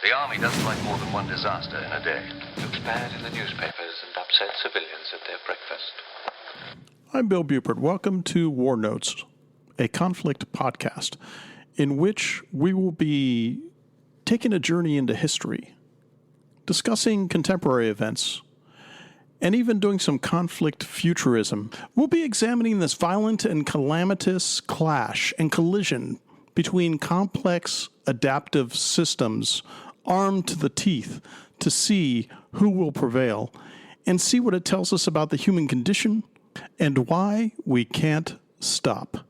The Army doesn't like more than one disaster in a day. Looks bad in the newspapers and upset civilians at their breakfast. I'm Bill Buford. Welcome to WarNotes, a conflict podcast in which we will be taking a journey into history, discussing contemporary events, and even doing some conflict futurism. We'll be examining this violent and calamitous clash and collision between complex adaptive systems armed to the teeth to see who will prevail and see what it tells us about the human condition and why we can't stop.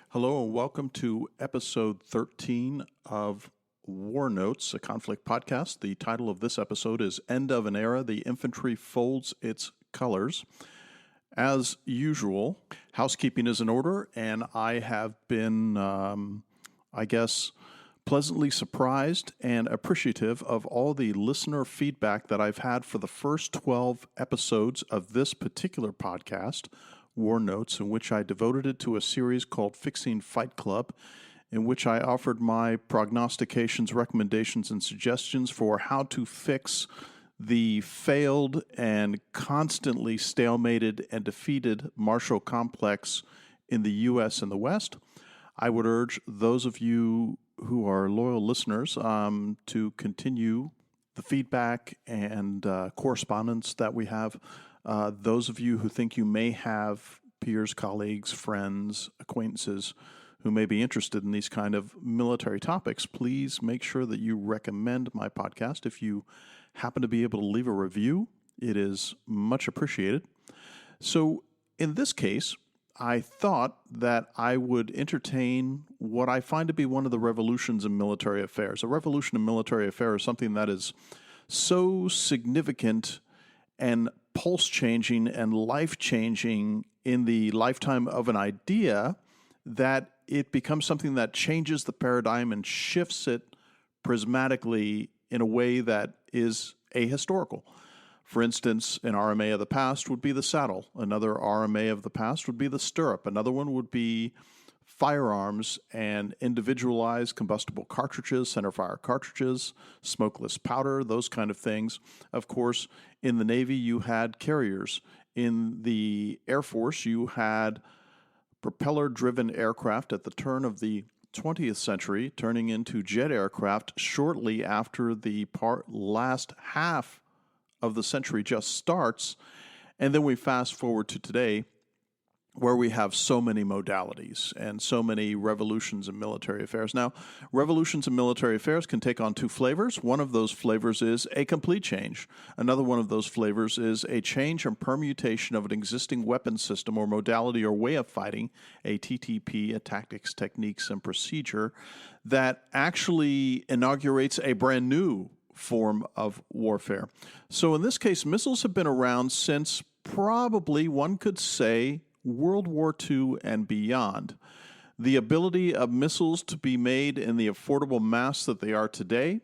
Hello and welcome to episode 13 of WarNotes, a conflict podcast. The title of this episode is End of an Era, The Infantry Folds Its Colors. As usual, housekeeping is in order, and I have been, pleasantly surprised and appreciative of all the listener feedback that I've had for the first 12 episodes of this particular podcast, WarNotes, in which I devoted it to a series called Fixing Fight Club, in which I offered my prognostications, recommendations, and suggestions for how to fix the failed and constantly stalemated and defeated Marshall Complex in the U.S. and the West. I would urge those of you who are loyal listeners to continue the feedback and correspondence that we have. Those of you who think you may have peers, colleagues, friends, acquaintances who may be interested in these kind of military topics, please make sure that you recommend my podcast. If you happen to be able to leave a review, it is much appreciated. So in this case, I thought that I would entertain what I find to be one of the revolutions in military affairs. A revolution in military affairs is something that is so significant and pulse-changing and life-changing in the lifetime of an idea that it becomes something that changes the paradigm and shifts it prismatically in a way that is ahistorical. For instance, an RMA of the past would be the saddle. Another RMA of the past would be the stirrup. Another one would be firearms and individualized combustible cartridges, centerfire cartridges, smokeless powder, those kind of things. Of course, in the Navy, you had carriers. In the Air Force, you had propeller-driven aircraft at the turn of the 20th century, turning into jet aircraft shortly after the last half of the century just starts, and then we fast forward to today where we have so many modalities and so many revolutions in military affairs. Now, revolutions in military affairs can take on two flavors. One of those flavors is a complete change. Another one of those flavors is a change and permutation of an existing weapon system or modality or way of fighting, a TTP, a tactics, techniques, and procedure, that actually inaugurates a brand new form of warfare. So in this case, missiles have been around since probably, one could say, World War II and beyond. The ability of missiles to be made in the affordable mass that they are today,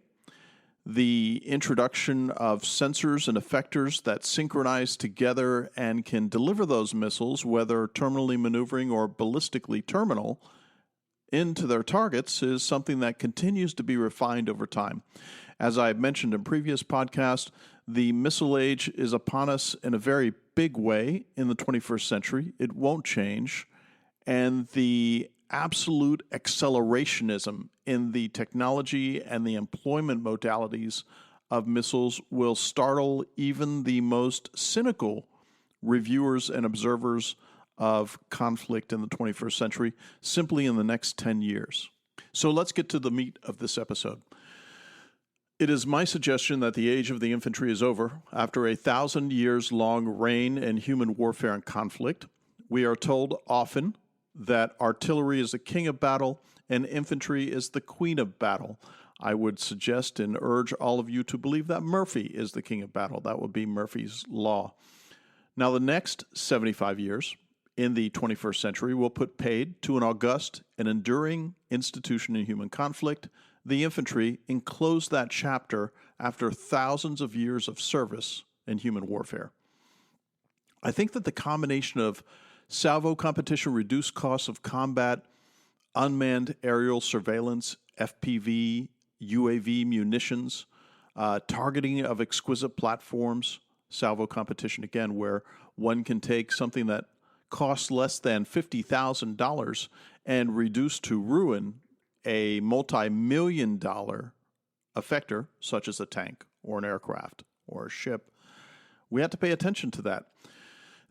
the introduction of sensors and effectors that synchronize together and can deliver those missiles, whether terminally maneuvering or ballistically terminal, into their targets is something that continues to be refined over time. As I mentioned in previous podcasts, the missile age is upon us in a very big way in the 21st century. It won't change. And the absolute accelerationism in the technology and the employment modalities of missiles will startle even the most cynical reviewers and observers of conflict in the 21st century simply in the next 10 years. So let's get to the meat of this episode. It is my suggestion that the age of the infantry is over. After 1,000 years long reign in human warfare and conflict, we are told often that artillery is the king of battle and infantry is the queen of battle. I would suggest and urge all of you to believe that Murphy is the king of battle. That would be Murphy's law. Now, the next 75 years in the 21st century will put paid to an august and enduring institution in human conflict. The infantry enclosed that chapter after thousands of years of service in human warfare. I think that the combination of salvo competition, reduced costs of combat, unmanned aerial surveillance, FPV, UAV munitions, targeting of exquisite platforms, salvo competition again, where one can take something that costs less than $50,000 and reduce to ruin a multi-million-dollar effector, such as a tank or an aircraft or a ship. We have to pay attention to that.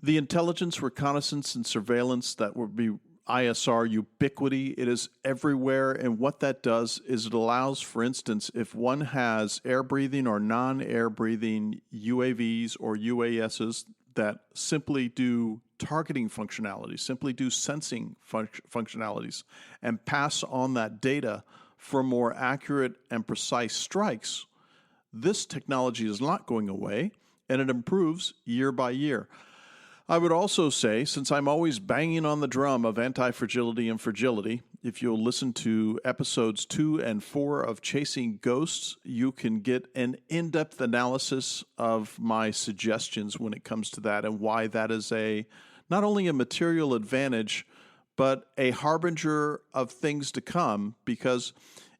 The intelligence, reconnaissance, and surveillance that would be ISR ubiquity, it is everywhere. And what that does is it allows, for instance, if one has air-breathing or non-air breathing UAVs or UASs that simply do targeting functionalities, simply do sensing functionalities, and pass on that data for more accurate and precise strikes, this technology is not going away, and it improves year by year. I would also say, since I'm always banging on the drum of anti-fragility and fragility, if you'll listen to episodes 2 and 4 of Chasing Ghosts, you can get an in-depth analysis of my suggestions when it comes to that and why that is not only a material advantage, but a harbinger of things to come, because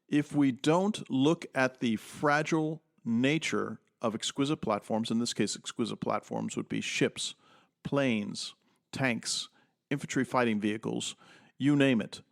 if we don't look at the fragile nature of exquisite platforms, in this case, exquisite platforms would be ships, planes, tanks, infantry fighting vehicles, you name it.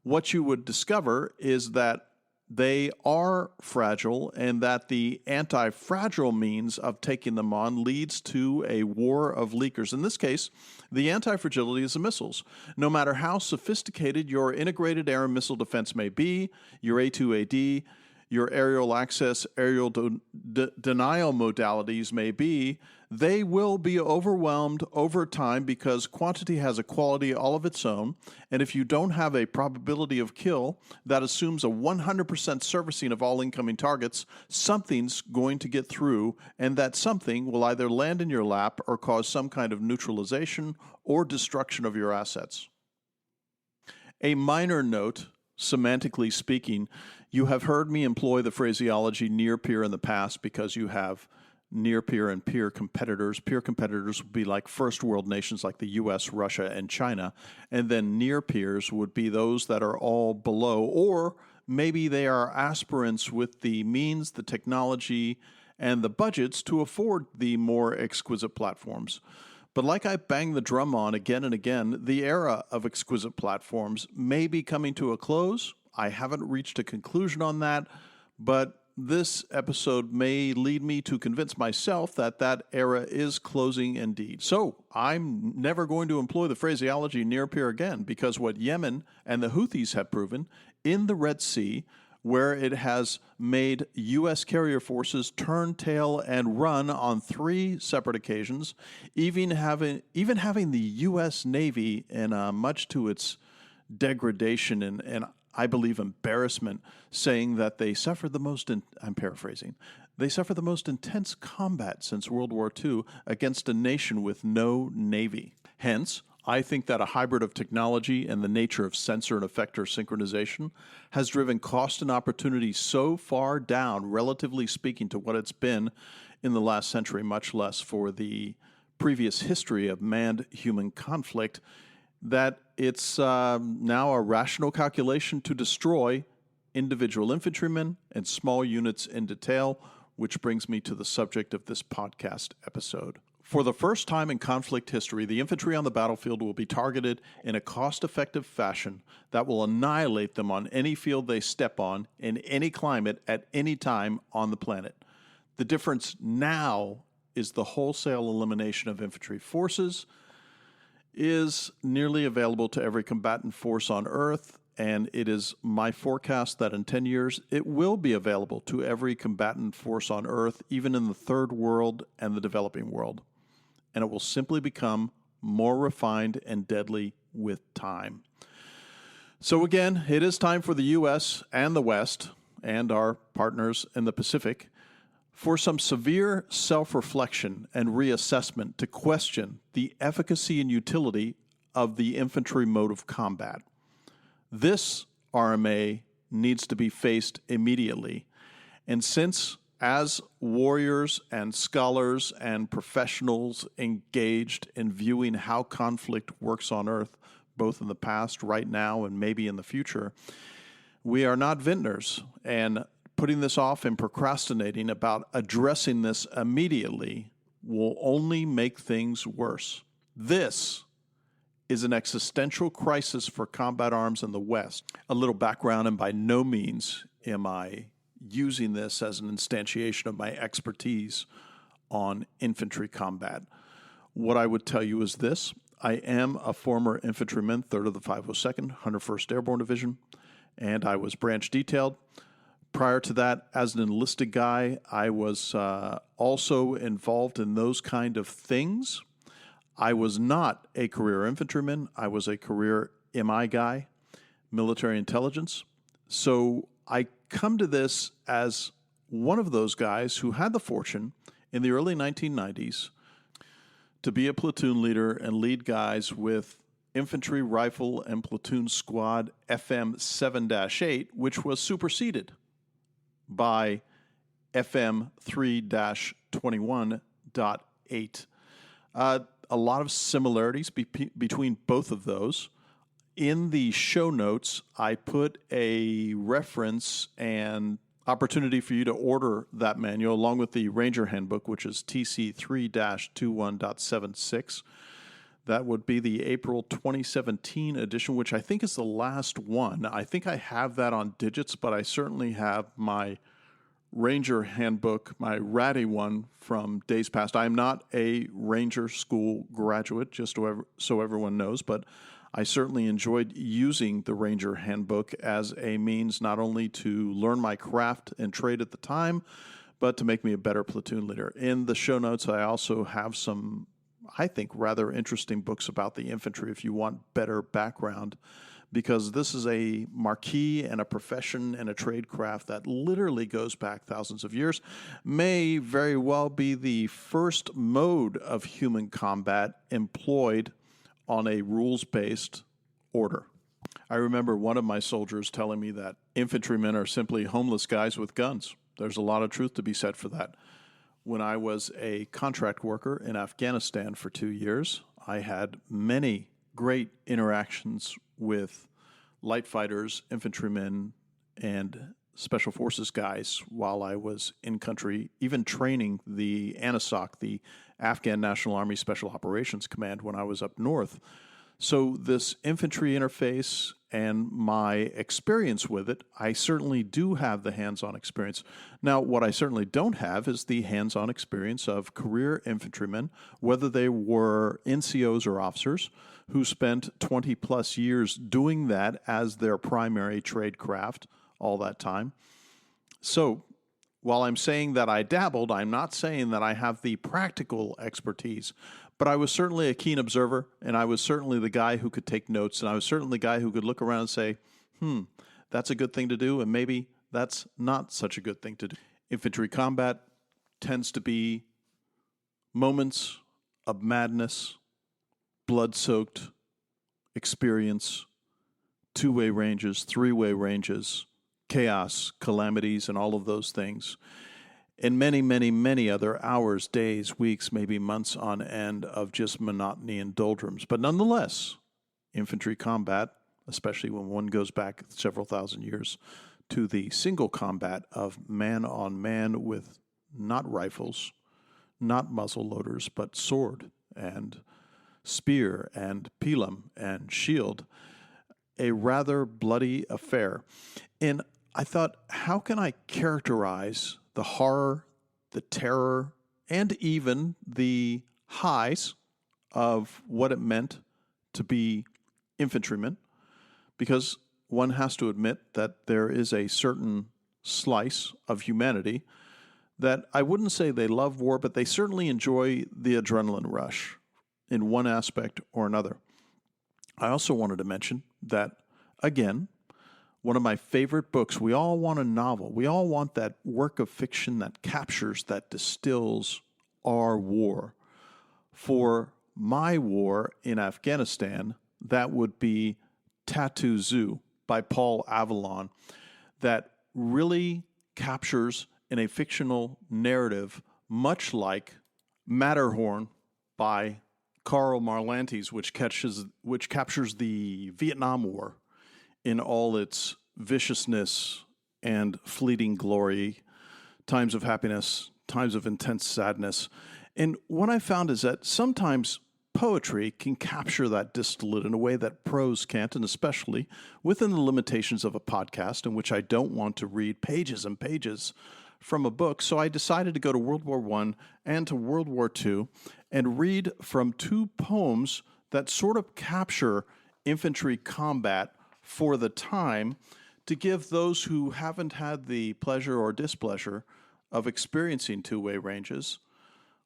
What you would discover is that they are fragile and that the anti-fragile means of taking them on leads to a war of leakers. In this case, the anti-fragility is the missiles. No matter how sophisticated your integrated air and missile defense may be, your A2AD, your aerial access, aerial denial modalities may be, they will be overwhelmed over time because quantity has a quality all of its own. And if you don't have a probability of kill that assumes a 100% servicing of all incoming targets, something's going to get through, and that something will either land in your lap or cause some kind of neutralization or destruction of your assets. A minor note, semantically speaking, you have heard me employ the phraseology near peer in the past because you have near peer and peer competitors. Peer competitors would be like first world nations like the US, Russia, and China. And then near peers would be those that are all below, or maybe they are aspirants with the means, the technology, and the budgets to afford the more exquisite platforms. But like I bang the drum on again and again, the era of exquisite platforms may be coming to a close. I haven't reached a conclusion on that, but this episode may lead me to convince myself that that era is closing indeed. So I'm never going to employ the phraseology near peer again, because what Yemen and the Houthis have proven in the Red Sea, where it has made U.S. carrier forces turn tail and run on 3 separate occasions, even having the U.S. Navy, and much to its degradation and I believe embarrassment, saying that they suffered the most, I'm paraphrasing, they suffered the most intense combat since World War II against a nation with no navy. Hence, I think that a hybrid of technology and the nature of sensor and effector synchronization has driven cost and opportunity so far down, relatively speaking, to what it's been in the last century, much less for the previous history of manned human conflict, that it's now a rational calculation to destroy individual infantrymen and small units in detail, which brings me to the subject of this podcast episode. For the first time in conflict history, the infantry on the battlefield will be targeted in a cost-effective fashion that will annihilate them on any field they step on, in any climate, at any time on the planet. The difference now is the wholesale elimination of infantry forces is nearly available to every combatant force on Earth, and it is my forecast that in 10 years it will be available to every combatant force on Earth, even in the third world and the developing world. And it will simply become more refined and deadly with time. So again, it is time for the U.S. and the West and our partners in the Pacific for some severe self-reflection and reassessment to question the efficacy and utility of the infantry mode of combat. This RMA needs to be faced immediately. And since, as warriors and scholars and professionals engaged in viewing how conflict works on Earth, both in the past, right now, and maybe in the future, we are not vintners, and putting this off and procrastinating about addressing this immediately will only make things worse. This is an existential crisis for combat arms in the West. A little background, and by no means am I using this as an instantiation of my expertise on infantry combat. What I would tell you is this. I am a former infantryman, 3rd of the 502nd, 101st Airborne Division, and I was branch detailed. Prior to that, as an enlisted guy, I was also involved in those kind of things. I was not a career infantryman. I was a career MI guy, military intelligence. So I come to this as one of those guys who had the fortune in the early 1990s to be a platoon leader and lead guys with Infantry, Rifle, and Platoon Squad FM 7-8, which was superseded by FM 3-21.8. A lot of similarities between both of those. In the show notes, I put a reference and opportunity for you to order that manual along with the Ranger Handbook, which is TC 3-21.76. That would be the April 2017 edition, which I think is the last one. I think I have that on digits, but I certainly have my Ranger Handbook, my ratty one from days past. I am not a Ranger School graduate, just so everyone knows, but I certainly enjoyed using the Ranger Handbook as a means not only to learn my craft and trade at the time, but to make me a better platoon leader. In the show notes, I also have some, I think, rather interesting books about the infantry if you want better background, because this is a marquee and a profession and a trade craft that literally goes back thousands of years, may very well be the first mode of human combat employed on a rules-based order. I remember one of my soldiers telling me that infantrymen are simply homeless guys with guns. There's a lot of truth to be said for that. When I was a contract worker in Afghanistan for 2 years, I had many great interactions with light fighters, infantrymen, and special forces guys while I was in country, even training the ANISOC, the Afghan National Army Special Operations Command, when I was up north. So this infantry interface and my experience with it, I certainly do have the hands-on experience. Now, what I certainly don't have is the hands-on experience of career infantrymen, whether they were NCOs or officers, who spent 20-plus years doing that as their primary trade craft all that time. So while I'm saying that I dabbled, I'm not saying that I have the practical expertise, but I was certainly a keen observer, and I was certainly the guy who could take notes, and I was certainly the guy who could look around and say, that's a good thing to do, and maybe that's not such a good thing to do. Infantry combat tends to be moments of madness, blood-soaked experience, two-way ranges, three-way ranges, chaos, calamities, and all of those things, and many, many, many other hours, days, weeks, maybe months on end of just monotony and doldrums. But nonetheless, infantry combat, especially when one goes back several thousand years to the single combat of man-on-man with not rifles, not muzzle loaders, but sword and spear and pilum and shield, a rather bloody affair. And I thought, how can I characterize the horror, the terror, and even the highs of what it meant to be infantrymen? Because one has to admit that there is a certain slice of humanity that I wouldn't say they love war, but they certainly enjoy the adrenaline rush in one aspect or another. I also wanted to mention that, again, one of my favorite books, we all want a novel. We all want that work of fiction that captures, that distills our war. For my war in Afghanistan, that would be Tattoo Zoo by Paul Avalon, that really captures in a fictional narrative, much like Matterhorn by Karl Marlantes, which captures the Vietnam War in all its viciousness and fleeting glory, times of happiness, times of intense sadness. And what I found is that sometimes poetry can capture that distillate in a way that prose can't, and especially within the limitations of a podcast in which I don't want to read pages and pages from a book. So I decided to go to World War I and to World War II and read from two poems that sort of capture infantry combat for the time to give those who haven't had the pleasure or displeasure of experiencing two-way ranges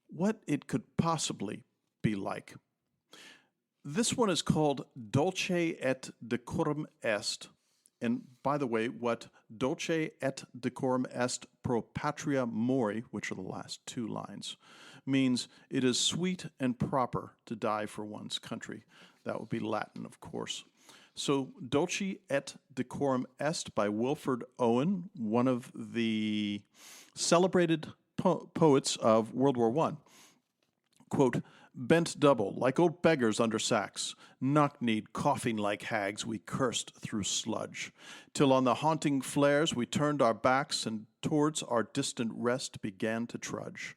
what it could possibly be like. This one is called Dulce et decorum est. And by the way, what dulce et decorum est pro patria mori, which are the last two lines, means it is sweet and proper to die for one's country. That would be Latin, of course. So Dulce et decorum est by Wilfred Owen, one of the celebrated poets of World War I. Quote, bent double, like old beggars under sacks, knock-kneed, coughing like hags, we cursed through sludge, till on the haunting flares we turned our backs, and towards our distant rest began to trudge.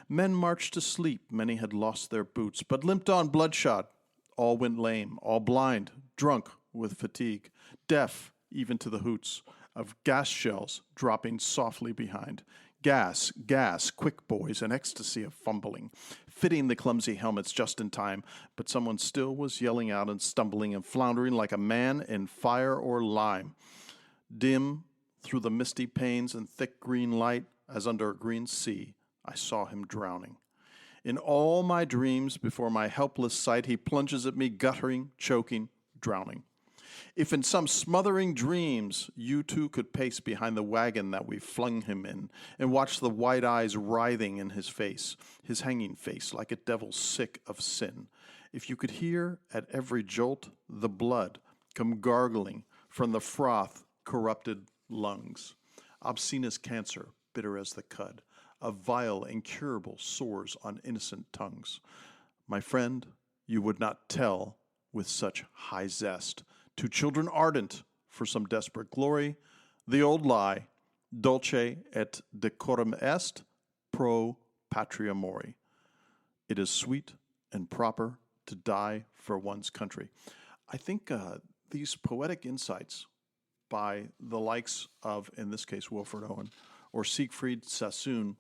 Men marched to sleep, many had lost their boots, but limped on bloodshot. All went lame, all blind, drunk with fatigue, deaf even to the hoots of gas shells dropping softly behind. Gas, gas, quick boys, an ecstasy of fumbling, fitting the clumsy helmets just in time, but someone still was yelling out and stumbling and floundering like a man in fire or lime. Dim through the misty panes and thick green light, as under a green sea, I saw him drowning. In all my dreams, before my helpless sight, he plunges at me, guttering, choking, drowning. If in some smothering dreams you too could pace behind the wagon that we flung him in and watch the white eyes writhing in his face, his hanging face like a devil sick of sin, if you could hear at every jolt the blood come gargling from the froth corrupted lungs, obscene as cancer, bitter as the cud, of vile incurable sores on innocent tongues, my friend, you would not tell with such high zest to children ardent for some desperate glory, the old lie, dulce et decorum est pro patria mori. It is sweet and proper to die for one's country. I think these poetic insights by the likes of, in this case, Wilfred Owen or Siegfried Sassoon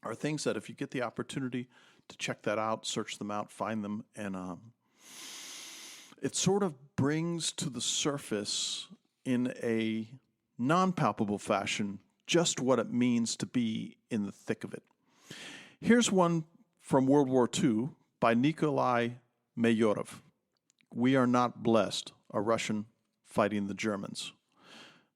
are things that if you get the opportunity to check that out, search them out, find them, and it sort of brings to the surface in a non-palpable fashion just what it means to be in the thick of it. Here's one from World War II by Nikolai Mayorov. We are not blessed, a Russian fighting the Germans.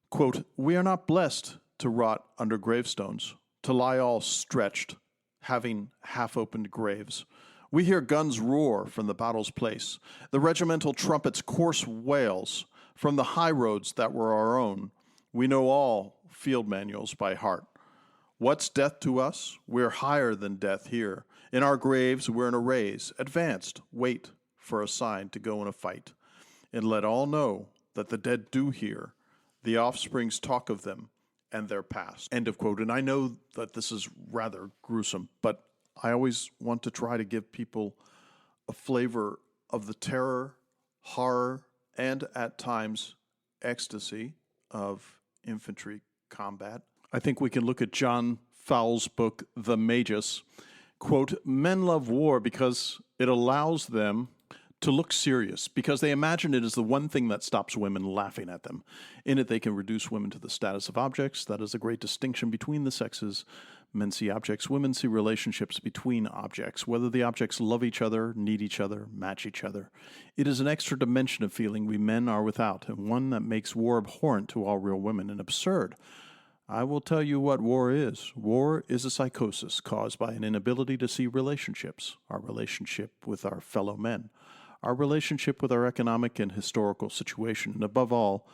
Quote, we are not blessed to rot under gravestones, to lie all stretched, having half-opened graves. We hear guns roar from the battle's place, the regimental trumpets' coarse wails from the high roads that were our own. We know all field manuals by heart. What's death to us? We're higher than death here. In our graves, we're in arrays, advanced, wait for a sign to go in a fight. And let all know that the dead do hear, the offsprings talk of them and their past. End of quote. And I know that this is rather gruesome, but I always want to try to give people a flavor of the terror, horror, and at times ecstasy of infantry combat. I think we can look at John Fowles' book, The Magus. Quote, men love war because it allows them to look serious, because they imagine it is the one thing that stops women laughing at them. In it, they can reduce women to the status of objects. That is a great distinction between the sexes. Men see objects, women see relationships between objects, whether the objects love each other, need each other, match each other. It is an extra dimension of feeling we men are without, and one that makes war abhorrent to all real women and absurd. I will tell you what war is. War is a psychosis caused by an inability to see relationships, our relationship with our fellow men, our relationship with our economic and historical situation, and above all,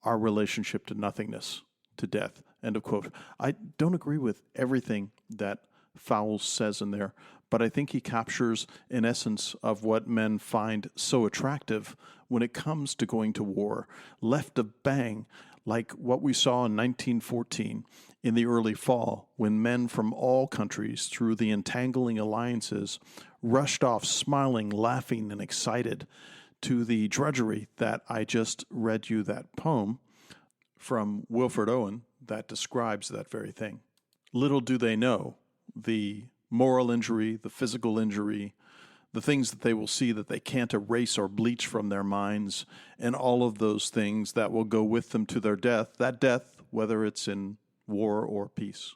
our relationship to nothingness, to death. End of quote. I don't agree with everything that Fowles says in there, but I think he captures an essence of what men find so attractive when it comes to going to war. Left of bang, like what we saw in 1914 in the early fall, when men from all countries, through the entangling alliances, rushed off smiling, laughing, and excited to the drudgery that I just read you that poem from Wilfred Owen that describes that very thing. Little do they know the moral injury, the physical injury, the things that they will see that they can't erase or bleach from their minds, and all of those things that will go with them to their death, that death, whether it's in war or peace.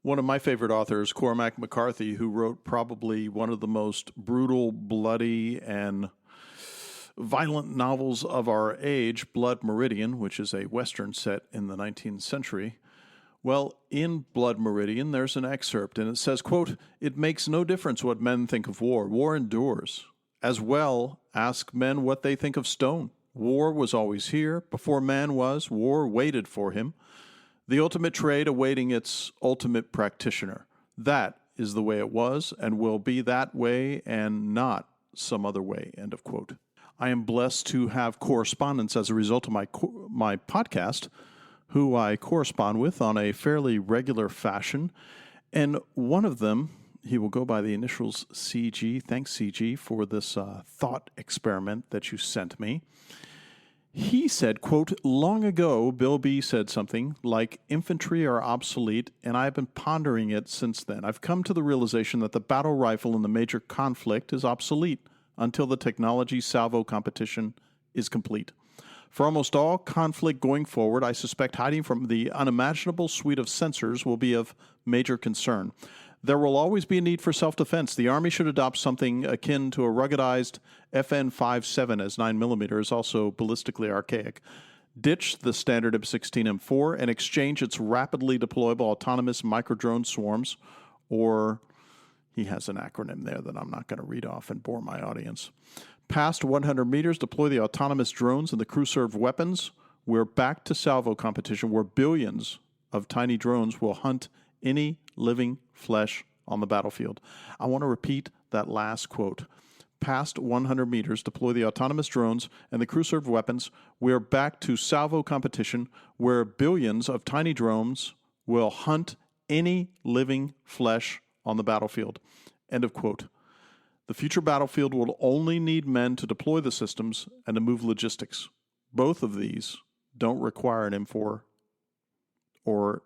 One of my favorite authors, Cormac McCarthy, who wrote probably one of the most brutal, bloody, and violent novels of our age, Blood Meridian, which is a Western set in the 19th century. Well, in Blood Meridian, there's an excerpt, and it says, quote, "It makes no difference what men think of war. War endures. As well, ask men what they think of stone. War was always here. Before man was, war waited for him. The ultimate trade awaiting its ultimate practitioner. That is the way it was and will be that way and not some other way," end of quote. I am blessed to have correspondence as a result of my podcast, who I correspond with on a fairly regular fashion. And one of them, he will go by the initials CG. Thanks, CG, for this thought experiment that you sent me. He said, quote, "Long ago, Bill B. said something like infantry are obsolete, and I've been pondering it since then. I've come to the realization that the battle rifle in the major conflict is obsolete until the technology salvo competition is complete. For almost all conflict going forward, I suspect hiding from the unimaginable suite of sensors will be of major concern. There will always be a need for self-defense. The Army should adopt something akin to a ruggedized FN-57 as 9mm is also ballistically archaic. Ditch the standard M16 M4 and exchange its rapidly deployable autonomous microdrone swarms, or he has an acronym there that I'm not going to read off and bore my audience. Past 100 meters, deploy the autonomous drones and the crew-served weapons. We're back to salvo competition where billions of tiny drones will hunt any living flesh on the battlefield." I want to repeat that last quote. Past 100 meters, deploy the autonomous drones and the crew-served weapons. We're back to salvo competition where billions of tiny drones will hunt any living flesh on the battlefield. End of quote. The future battlefield will only need men to deploy the systems and to move logistics. Both of these don't require an M4 or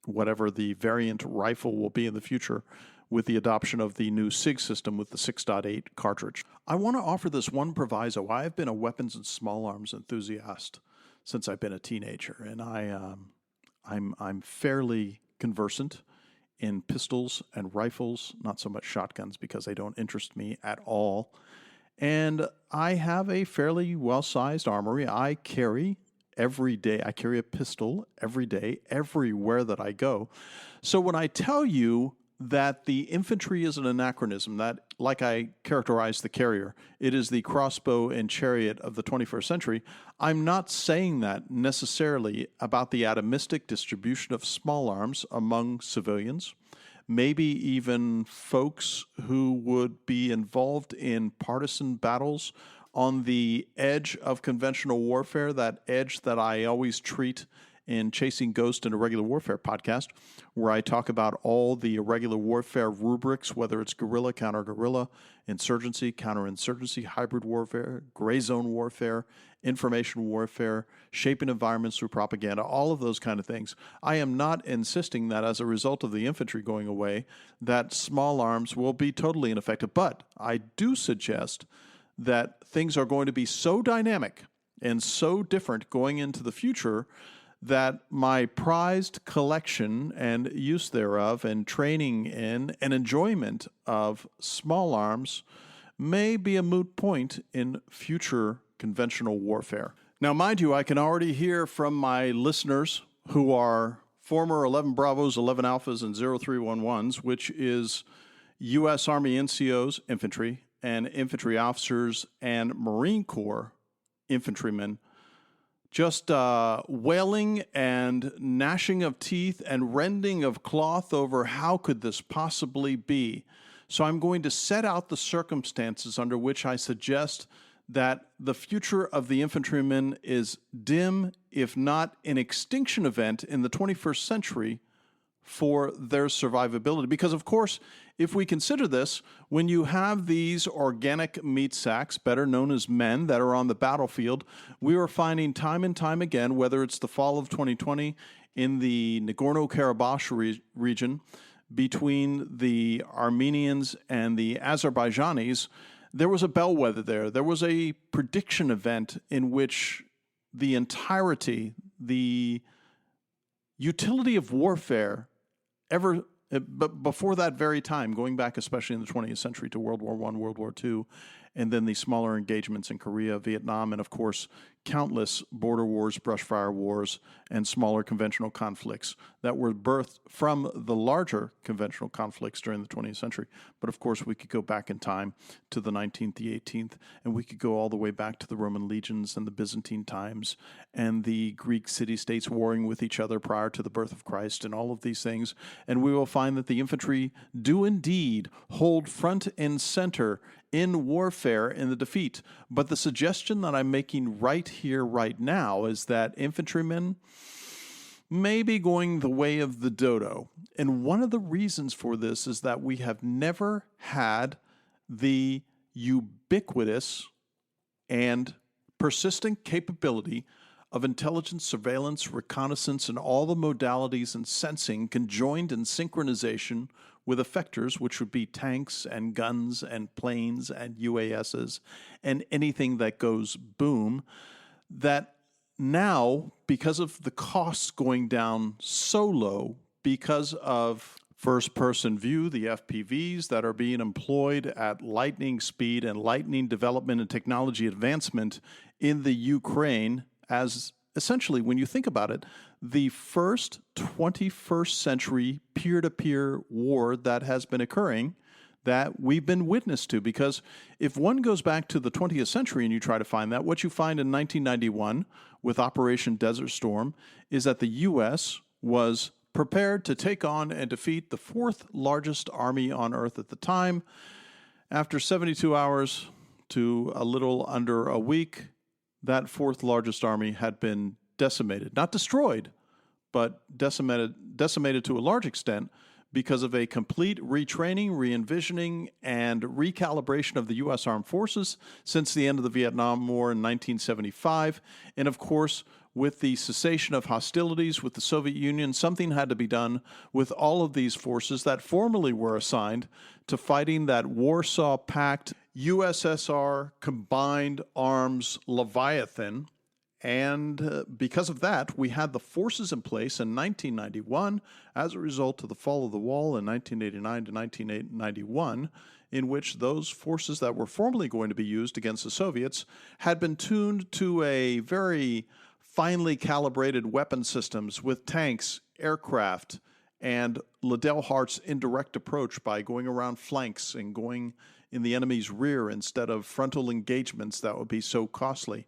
whatever the variant rifle will be in the future with the adoption of the new SIG system with the 6.8 cartridge. I want to offer this one proviso. I have been a weapons and small arms enthusiast since I've been a teenager, and I'm fairly conversant in pistols and rifles, not so much shotguns because they don't interest me at all. And I have a fairly well-sized armory. I carry every day. I carry a pistol every day, everywhere that I go. So when I tell you that the infantry is an anachronism, that, like I characterized the carrier, it is the crossbow and chariot of the 21st century, I'm not saying that necessarily about the atomistic distribution of small arms among civilians, maybe even folks who would be involved in partisan battles on the edge of conventional warfare, that edge that I always treat in Chasing Ghost and Irregular Warfare podcast, where I talk about all the irregular warfare rubrics, whether it's guerrilla, counter-guerrilla, insurgency, counterinsurgency, hybrid warfare, gray zone warfare, information warfare, shaping environments through propaganda, all of those kind of things. I am not insisting that as a result of the infantry going away, that small arms will be totally ineffective, but I do suggest that things are going to be so dynamic and so different going into the future that my prized collection and use thereof and training in and enjoyment of small arms may be a moot point in future conventional warfare. Now, mind you, I can already hear from my listeners who are former 11 Bravos, 11 Alphas, and 0311s, which is U.S. Army NCOs, infantry, and infantry officers and Marine Corps infantrymen, just wailing and gnashing of teeth and rending of cloth over how could this possibly be. So I'm going to set out the circumstances under which I suggest that the future of the infantrymen is dim, if not an extinction event in the 21st century for their survivability. Because, of course, if we consider this, when you have these organic meat sacks, better known as men, that are on the battlefield, we are finding time and time again, whether it's the fall of 2020 in the Nagorno-Karabakh region between the Armenians and the Azerbaijanis, there was a bellwether there. There was a prediction event in which the entirety, the utility of warfare, but before that very time, going back especially in the 20th century to World War I, World War II, and then the smaller engagements in Korea, Vietnam, and of course, countless border wars, brushfire wars, and smaller conventional conflicts that were birthed from the larger conventional conflicts during the 20th century. But of course, we could go back in time to the 19th, the 18th, and we could go all the way back to the Roman legions and the Byzantine times and the Greek city-states warring with each other prior to the birth of Christ and all of these things. And we will find that the infantry do indeed hold front and center in warfare in the defeat. But the suggestion that I'm making right here, right now, is that infantrymen may be going the way of the dodo. And one of the reasons for this is that we have never had the ubiquitous and persistent capability of intelligence, surveillance, reconnaissance, and all the modalities and sensing conjoined in synchronization with effectors, which would be tanks and guns and planes and UASs and anything that goes boom, that now, because of the costs going down so low, because of first-person view, the FPVs that are being employed at lightning speed and lightning development and technology advancement in the Ukraine, as essentially, when you think about it, the first 21st century peer-to-peer war that has been occurring that we've been witness to. Because if one goes back to the 20th century and you try to find that, what you find in 1991 with Operation Desert Storm is that the U.S. was prepared to take on and defeat the fourth largest army on Earth at the time. After 72 hours to a little under a week, that fourth largest army had been decimated, not destroyed, but decimated to a large extent because of a complete retraining, re-envisioning, and recalibration of the U.S. Armed Forces since the end of the Vietnam War in 1975. And of course, with the cessation of hostilities with the Soviet Union, something had to be done with all of these forces that formerly were assigned to fighting that Warsaw Pact USSR Combined Arms Leviathan. And because of that, we had the forces in place in 1991 as a result of the fall of the wall in 1989 to 1991, in which those forces that were formerly going to be used against the Soviets had been tuned to a very finely calibrated weapon systems with tanks, aircraft, and Liddell Hart's indirect approach by going around flanks and going in the enemy's rear instead of frontal engagements that would be so costly.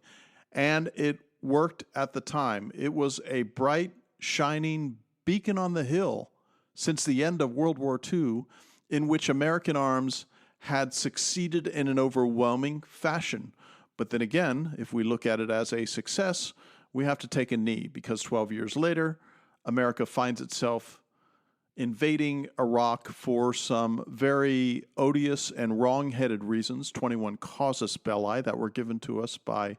And it worked at the time. It was a bright, shining beacon on the hill since the end of World War II, in which American arms had succeeded in an overwhelming fashion. But then again, if we look at it as a success, we have to take a knee, because 12 years later, America finds itself invading Iraq for some very odious and wrong-headed reasons, 21 casus belli that were given to us by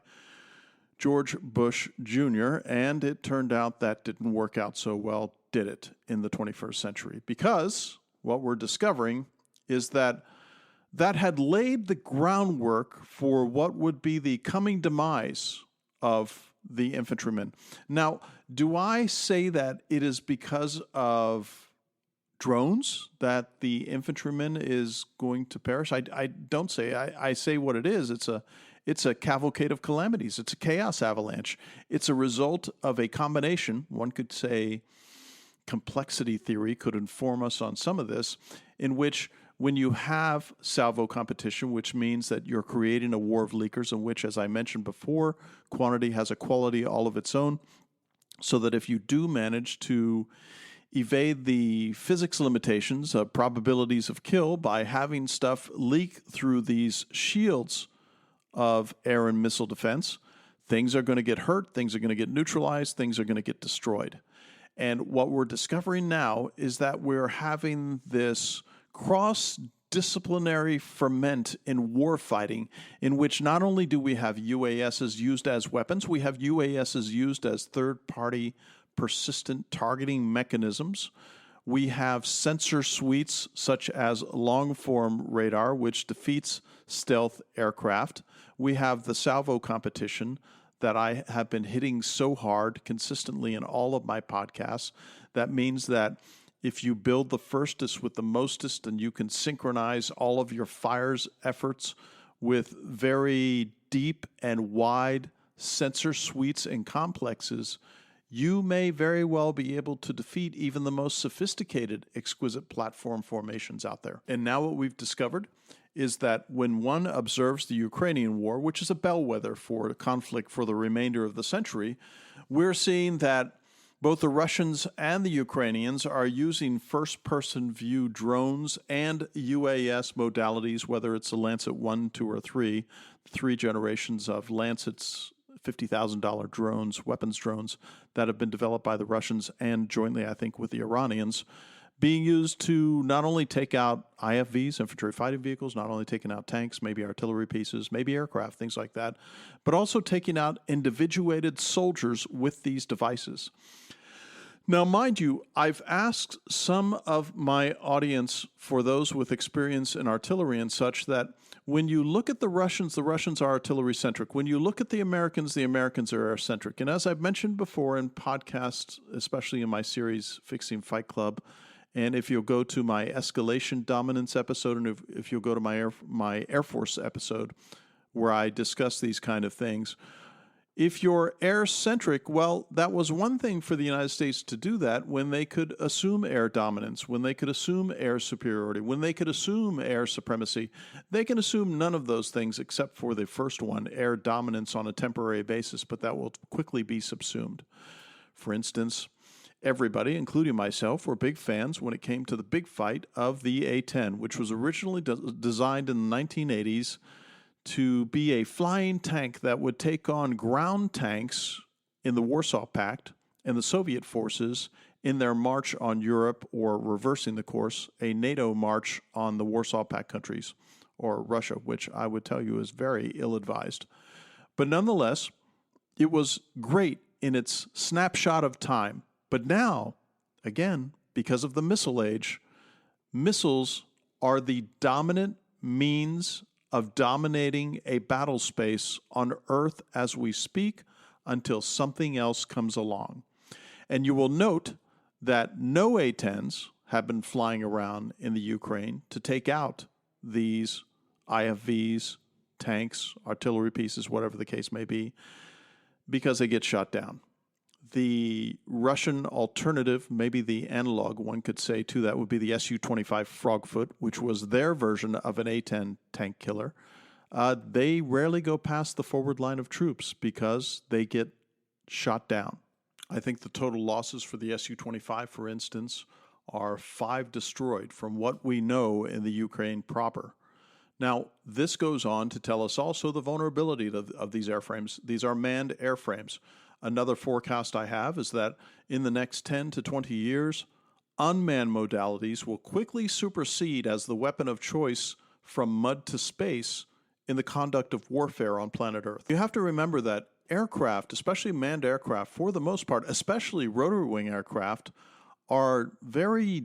George Bush Jr., and it turned out that didn't work out so well, did it, in the 21st century? Because what we're discovering is that had laid the groundwork for what would be the coming demise of the infantrymen. Now, do I say that it is because of drones that the infantryman is going to perish? I don't say. I say what it is. It's a cavalcade of calamities. It's a chaos avalanche. It's a result of a combination. One could say complexity theory could inform us on some of this, in which when you have salvo competition, which means that you're creating a war of leakers in which, as I mentioned before, quantity has a quality all of its own, so that if you do manage to evade the physics limitations of probabilities of kill by having stuff leak through these shields of air and missile defense. Things are going to get hurt, things are going to get neutralized, things are going to get destroyed. And what we're discovering now is that we're having this cross-disciplinary ferment in warfighting, in which not only do we have UASs used as weapons, we have UASs used as third-party persistent targeting mechanisms. We have sensor suites such as long-form radar, which defeats stealth aircraft. We have the salvo competition that I have been hitting so hard consistently in all of my podcasts. That means that if you build the firstest with the mostest, and you can synchronize all of your fires efforts with very deep and wide sensor suites and complexes, you may very well be able to defeat even the most sophisticated exquisite platform formations out there. And now what we've discovered is that when one observes the Ukrainian war, which is a bellwether for the conflict for the remainder of the century, we're seeing that both the Russians and the Ukrainians are using first-person view drones and UAS modalities, whether it's a Lancet 1, 2, or 3 generations of Lancets, $50,000 drones, weapons drones, that have been developed by the Russians and jointly, I think, with the Iranians, being used to not only take out IFVs, infantry fighting vehicles, not only taking out tanks, maybe artillery pieces, maybe aircraft, things like that, but also taking out individuated soldiers with these devices. Now, mind you, I've asked some of my audience, for those with experience in artillery and such, that when you look at the Russians are artillery-centric. When you look at the Americans are air-centric. And as I've mentioned before in podcasts, especially in my series, Fixing Fight Club, and if you'll go to my escalation dominance episode, and if you'll go to my Air Force episode, where I discuss these kind of things, if you're air-centric, well, that was one thing for the United States to do that when they could assume air dominance, when they could assume air superiority, when they could assume air supremacy. They can assume none of those things except for the first one, air dominance on a temporary basis, but that will quickly be subsumed. For instance, everybody, including myself, were big fans when it came to the big fight of the A-10, which was originally designed in the 1980s to be a flying tank that would take on ground tanks in the Warsaw Pact and the Soviet forces in their march on Europe, or reversing the course, a NATO march on the Warsaw Pact countries, or Russia, which I would tell you is very ill-advised. But nonetheless, it was great in its snapshot of time. But now, again, because of the missile age, missiles are the dominant means of dominating a battle space on Earth as we speak until something else comes along. And you will note that no A-10s have been flying around in the Ukraine to take out these IFVs, tanks, artillery pieces, whatever the case may be, because they get shot down. The Russian alternative, maybe the analog one could say to that, would be the Su-25 Frogfoot, which was their version of an A-10 tank killer. They rarely go past the forward line of troops because they get shot down. I think the total losses for the Su-25, for instance, are 5 destroyed from what we know in the Ukraine proper. Now, this goes on to tell us also the vulnerability of these airframes. These are manned airframes. Another forecast I have is that in the next 10 to 20 years, unmanned modalities will quickly supersede as the weapon of choice from mud to space in the conduct of warfare on planet Earth. You have to remember that aircraft, especially manned aircraft, for the most part, especially rotary wing aircraft, are very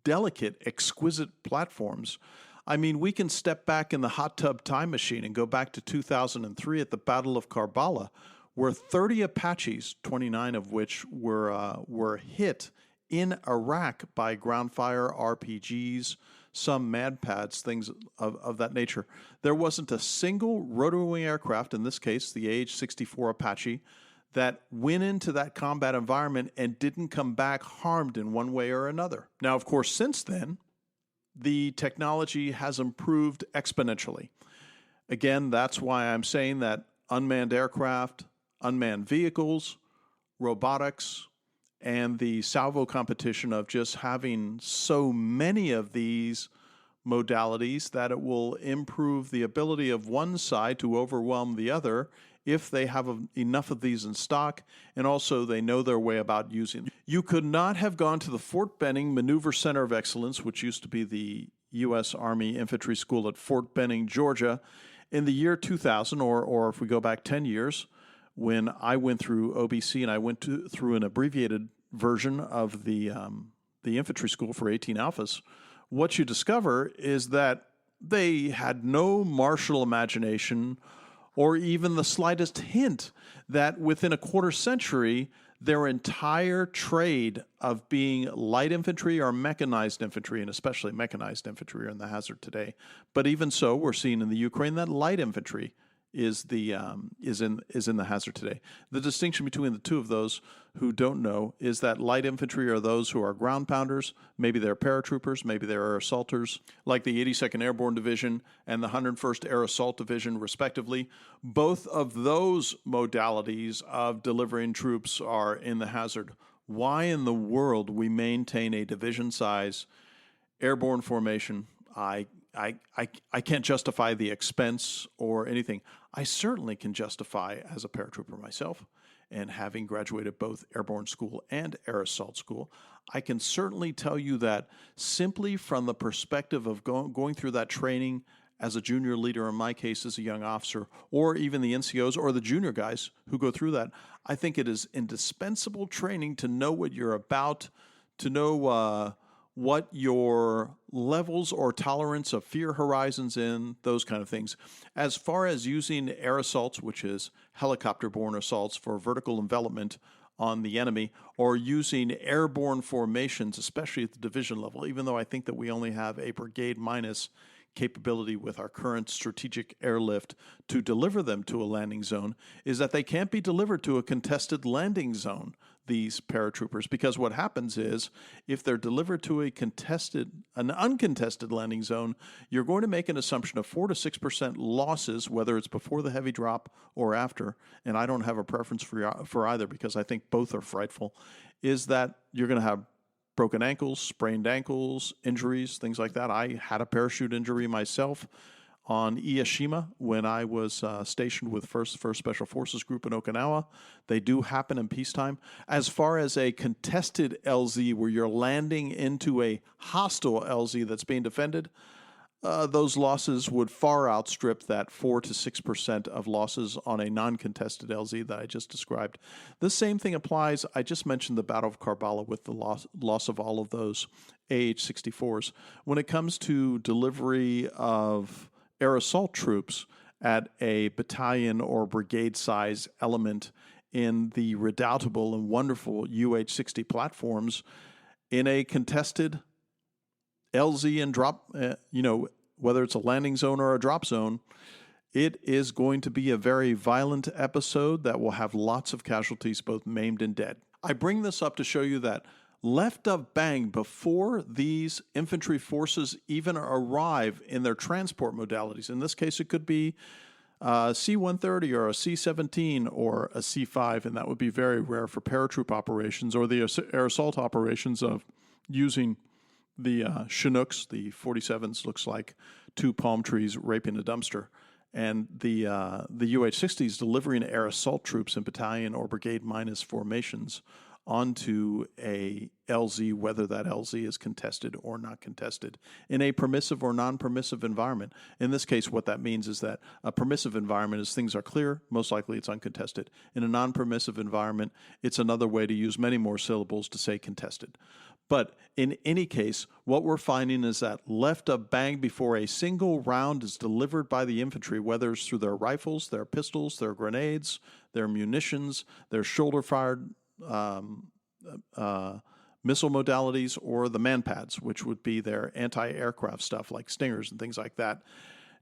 delicate, exquisite platforms. I mean, we can step back in the hot tub time machine and go back to 2003 at the Battle of Karbala, where 30 Apaches, 29 of which were hit in Iraq by ground fire, RPGs, some MADPADs, things of that nature. There wasn't a single rotary wing aircraft, in this case the AH-64 Apache, that went into that combat environment and didn't come back harmed in one way or another. Now, of course, since then, the technology has improved exponentially. Again, that's why I'm saying that unmanned aircraft, unmanned vehicles, robotics, and the salvo competition of just having so many of these modalities that it will improve the ability of one side to overwhelm the other if they have enough of these in stock, and also they know their way about using them. You could not have gone to the Fort Benning Maneuver Center of Excellence, which used to be the U.S. Army Infantry School at Fort Benning, Georgia, in the year 2000, or if we go back 10 years, when I went through OBC and I went through an abbreviated version of the infantry school for 18 Alphas. What you discover is that they had no martial imagination or even the slightest hint that within a quarter century, their entire trade of being light infantry or mechanized infantry, and especially mechanized infantry, are in the hazard today. But even so, we're seeing in the Ukraine that light infantry is in the hazard today. The distinction between the two of those who don't know is that light infantry are those who are ground pounders, maybe they're paratroopers, maybe they're assaulters, like the 82nd Airborne Division and the 101st Air Assault Division, respectively. Both of those modalities of delivering troops are in the hazard. Why in the world we maintain a division size airborne formation, I can't justify the expense or anything. I certainly can justify as a paratrooper myself, and having graduated both airborne school and air assault school, I can certainly tell you that simply from the perspective of going through that training as a junior leader, in my case as a young officer, or even the NCOs or the junior guys who go through that, I think it is indispensable training to know what you're about, to know what your levels or tolerance of fear horizons in, those kind of things. As far as using air assaults, which is helicopter-borne assaults for vertical envelopment on the enemy, or using airborne formations, especially at the division level, even though I think that we only have a brigade minus capability with our current strategic airlift to deliver them to a landing zone, is that they can't be delivered to a contested landing zone, these paratroopers, because what happens is if they're delivered to an uncontested landing zone, you're going to make an assumption of 4 to 6% losses, whether it's before the heavy drop or after, and I don't have a preference for either because I think both are frightful, is that you're going to have broken ankles, sprained ankles, injuries, things like that. I had a parachute injury myself on Ieshima when I was stationed with 1st Special Forces Group in Okinawa. They do happen in peacetime. As far as a contested LZ where you're landing into a hostile LZ that's being defended, those losses would far outstrip that 4 to 6% of losses on a non-contested LZ that I just described. The same thing applies. I just mentioned the Battle of Karbala with the loss of all of those AH-64s. When it comes to delivery of air assault troops at a battalion or brigade size element in the redoubtable and wonderful UH-60 platforms in a contested LZ and drop, whether it's a landing zone or a drop zone, it is going to be a very violent episode that will have lots of casualties, both maimed and dead. I bring this up to show you that left of bang before these infantry forces even arrive in their transport modalities. In this case, it could be a C-130 or a C-17 or a C-5, and that would be very rare for paratroop operations or the air assault operations of using the Chinooks, the 47s, looks like two palm trees raping a dumpster. And the UH-60s delivering air assault troops in battalion or brigade minus formations onto a LZ, whether that LZ is contested or not contested, in a permissive or non-permissive environment. In this case, what that means is that a permissive environment is things are clear, most likely it's uncontested. In a non-permissive environment, it's another way to use many more syllables to say contested. But in any case, what we're finding is that left of bang before a single round is delivered by the infantry, whether it's through their rifles, their pistols, their grenades, their munitions, their shoulder-fired missile modalities, or the manpads, which would be their anti-aircraft stuff like Stingers and things like that.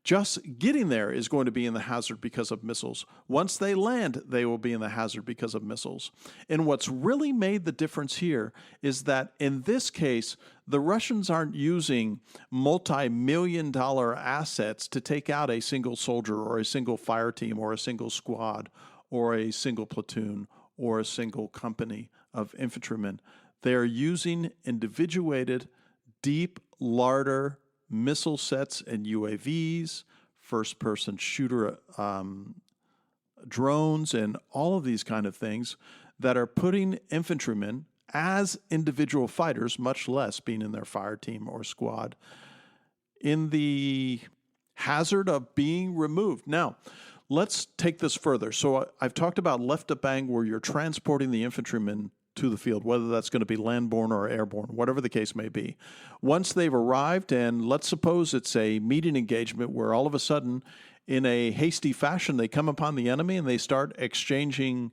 Just getting there is going to be in the hazard because of missiles. Once they land, they will be in the hazard because of missiles. And what's really made the difference here is that in this case, the Russians aren't using multi-million-dollar assets to take out a single soldier or a single fire team or a single squad or a single platoon or a single company of infantrymen. They're using individuated, deep larder missile sets and UAVs, first-person shooter drones, and all of these kind of things that are putting infantrymen as individual fighters, much less being in their fire team or squad, in the hazard of being removed. Now, let's take this further. So I've talked about left of bang, where you're transporting the infantrymen to the field, whether that's going to be landborne or airborne, whatever the case may be. Once they've arrived, and let's suppose it's a meeting engagement where all of a sudden, in a hasty fashion, they come upon the enemy and they start exchanging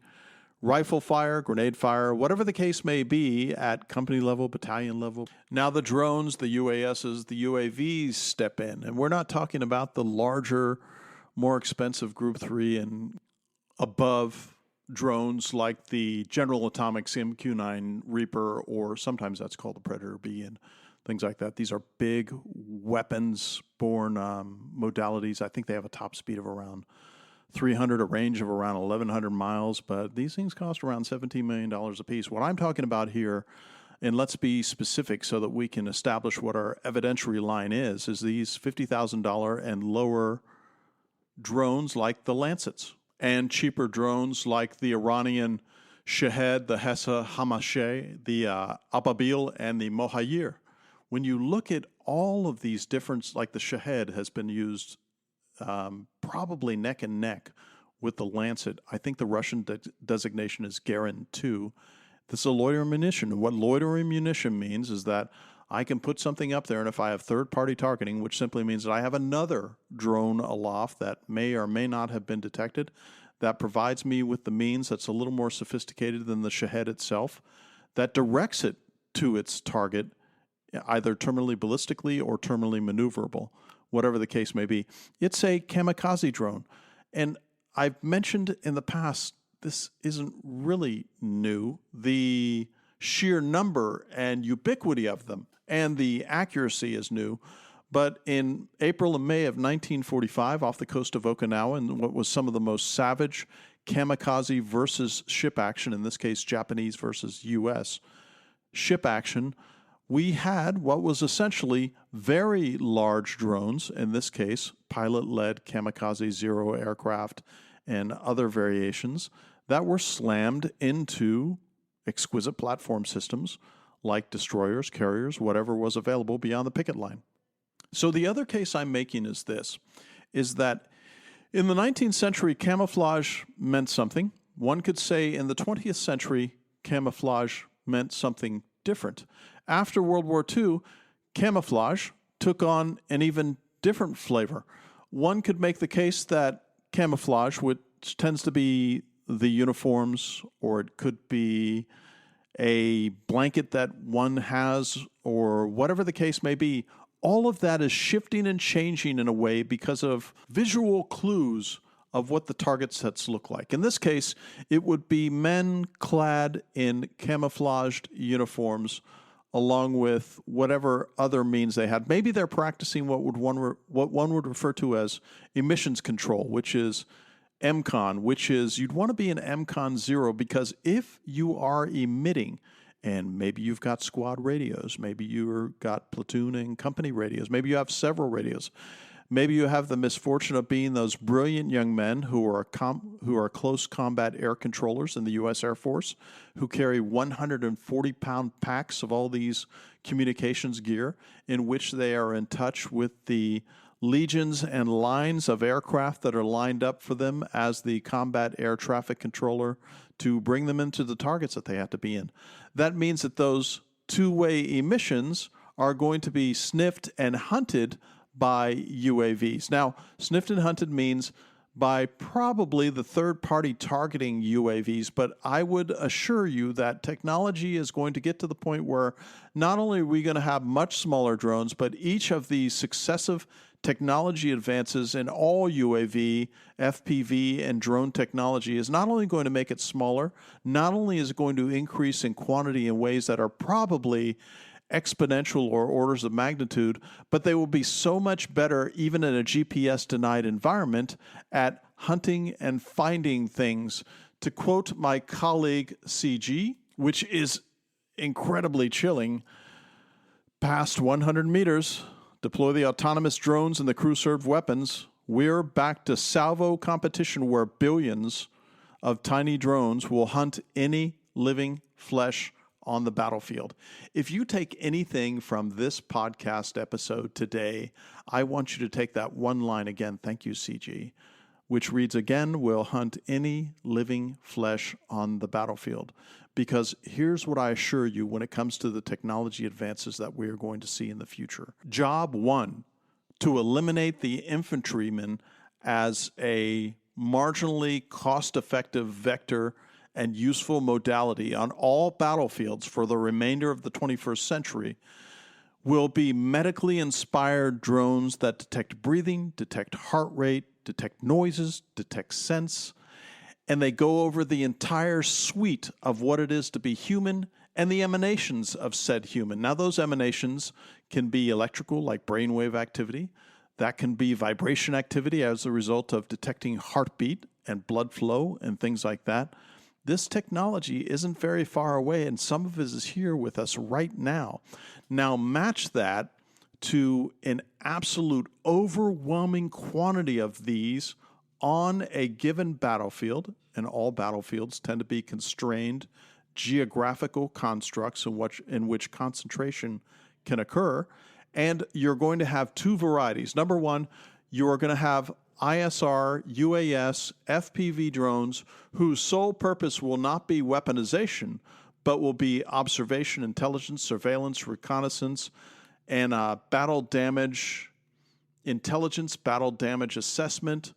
rifle fire, grenade fire, whatever the case may be at company level, battalion level. Now the drones, the UASs, the UAVs step in, and we're not talking about the larger, more expensive Group 3 and above drones like the General Atomics MQ-9 Reaper, or sometimes that's called the Predator B and things like that. These are big weapons-borne modalities. I think they have a top speed of around 300, a range of around 1,100 miles, but these things cost around $17 million a piece. What I'm talking about here, and let's be specific so that we can establish what our evidentiary line is these $50,000 and lower drones like the Lancets, and cheaper drones like the Iranian Shahed, the Hessa Hamashe, the Ababil, and the Mohayir. When you look at all of these different, like the Shahed has been used probably neck and neck with the Lancet. I think the Russian designation is Garin 2. This is a loitering munition. And what loitering munition means is that I can put something up there, and if I have third-party targeting, which simply means that I have another drone aloft that may or may not have been detected, that provides me with the means that's a little more sophisticated than the Shahed itself, that directs it to its target, either terminally ballistically or terminally maneuverable, whatever the case may be. It's a kamikaze drone. And I've mentioned in the past, this isn't really new, the sheer number and ubiquity of them, and the accuracy is new. But in April and May of 1945, off the coast of Okinawa, in what was some of the most savage kamikaze versus ship action, in this case Japanese versus U.S. ship action, we had what was essentially very large drones, in this case pilot-led kamikaze zero aircraft and other variations, that were slammed into exquisite platform systems like destroyers, carriers, whatever was available beyond the picket line. So the other case I'm making is this, is that in the 19th century, camouflage meant something. One could say in the 20th century, camouflage meant something different. After World War II, camouflage took on an even different flavor. One could make the case that camouflage, which tends to be the uniforms, or it could be a blanket that one has, or whatever the case may be, all of that is shifting and changing in a way because of visual clues of what the target sets look like. In this case, it would be men clad in camouflaged uniforms along with whatever other means they had. Maybe they're practicing what one would refer to as emissions control, which is MCON, which is you'd want to be an MCON 0, because if you are emitting, and maybe you've got squad radios, maybe you've got platoon and company radios, maybe you have several radios, maybe you have the misfortune of being those brilliant young men who are close combat air controllers in the U.S. Air Force, who carry 140-pound packs of all these communications gear in which they are in touch with the legions and lines of aircraft that are lined up for them as the combat air traffic controller to bring them into the targets that they have to be in. That means that those two-way emissions are going to be sniffed and hunted by UAVs. Now, sniffed and hunted means by probably the third-party targeting UAVs, but I would assure you that technology is going to get to the point where not only are we going to have much smaller drones, but each of these successive technology advances in all UAV, FPV, and drone technology is not only going to make it smaller, not only is it going to increase in quantity in ways that are probably exponential or orders of magnitude, but they will be so much better even in a GPS-denied environment at hunting and finding things. To quote my colleague CG, which is incredibly chilling, past 100 meters, Deploy the autonomous drones and the crew-served weapons. We're back to salvo competition where billions of tiny drones will hunt any living flesh on the battlefield. If you take anything from this podcast episode today, I want you to take that one line again. Thank you, CG. Which reads again, will hunt any living flesh on the battlefield. Because here's what I assure you when it comes to the technology advances that we are going to see in the future. Job one, to eliminate the infantrymen as a marginally cost-effective vector and useful modality on all battlefields for the remainder of the 21st century will be medically inspired drones that detect breathing, detect heart rate, detect noises, detect scents, and they go over the entire suite of what it is to be human and the emanations of said human. Now, those emanations can be electrical, like brainwave activity. That can be vibration activity as a result of detecting heartbeat and blood flow and things like that. This technology isn't very far away, and some of it is here with us right now. Now, match that to an absolute overwhelming quantity of these on a given battlefield, and all battlefields tend to be constrained geographical constructs in which concentration can occur, and you're going to have two varieties. Number one, you are going to have ISR, UAS, FPV drones whose sole purpose will not be weaponization, but will be observation, intelligence, surveillance, reconnaissance, and battle damage intelligence, battle damage assessment,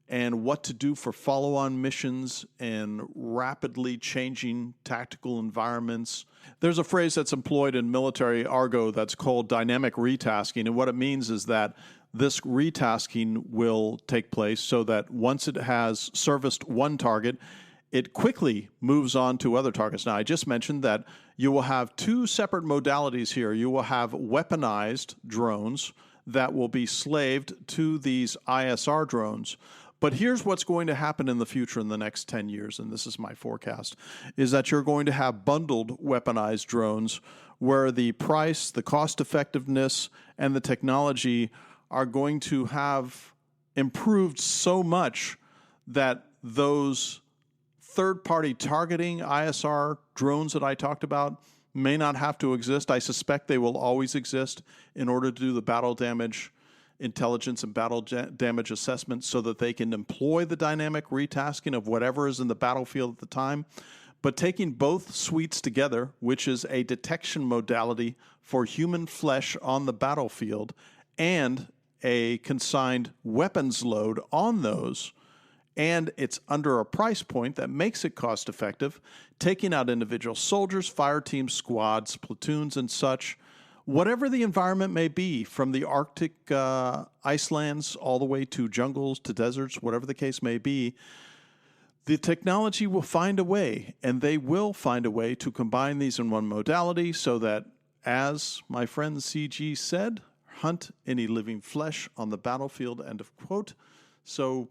and what to do for follow-on missions and rapidly changing tactical environments. There's a phrase that's employed in military argot that's called dynamic retasking, and what it means is that this retasking will take place so that once it has serviced one target, it quickly moves on to other targets. Now, I just mentioned that you will have two separate modalities here. You will have weaponized drones that will be slaved to these ISR drones. But here's what's going to happen in the future in the next 10 years, and this is my forecast, is that you're going to have bundled weaponized drones where the price, the cost effectiveness, and the technology are going to have improved so much that those third-party targeting ISR drones that I talked about may not have to exist. I suspect they will always exist in order to do the battle damage intelligence and battle damage assessment so that they can employ the dynamic retasking of whatever is in the battlefield at the time. But taking both suites together, which is a detection modality for human flesh on the battlefield and a consigned weapons load on those, and it's under a price point that makes it cost effective, taking out individual soldiers, fire teams, squads, platoons, and such, whatever the environment may be, from the Arctic icelands all the way to jungles to deserts, whatever the case may be, the technology will find a way, and they will find a way to combine these in one modality so that, as my friend CG said, hunt any living flesh on the battlefield, end of quote. So,